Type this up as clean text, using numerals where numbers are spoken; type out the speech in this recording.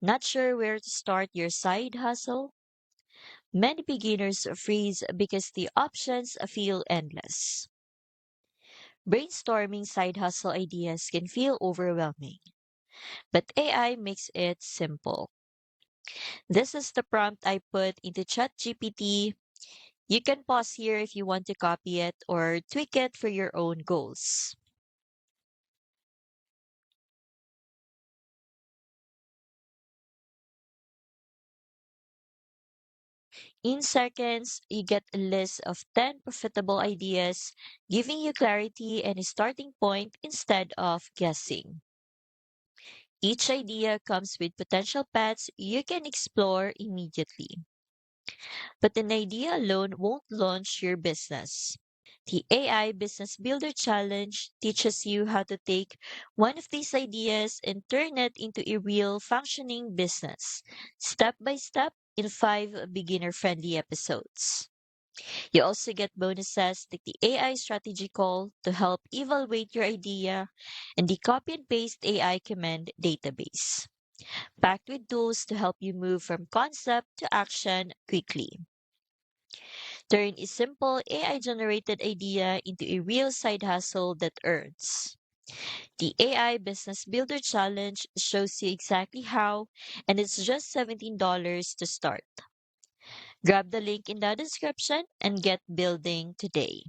Not sure where to start your side hustle? Many beginners freeze because the options feel endless. Brainstorming side hustle ideas can feel overwhelming, but AI makes it simple. This is the prompt I put into ChatGPT. You can pause here if you want to copy it or tweak it for your own goals. In seconds, you get a list of 10 profitable ideas, giving you clarity and a starting point instead of guessing. Each idea comes with potential paths you can explore immediately. But an idea alone won't launch your business. The AI Business Builder Challenge teaches you how to take one of these ideas and turn it into a real functioning business, step by step in 5 beginner-friendly episodes. You also get bonuses like the AI strategy call to help evaluate your idea and the copy and paste AI command database, packed with tools to help you move from concept to action quickly. Turn a simple AI generated idea into a real side hustle that earns. The AI Business Builder Challenge shows you exactly how, and it's just $17 to start. Grab the link in the description and get building today.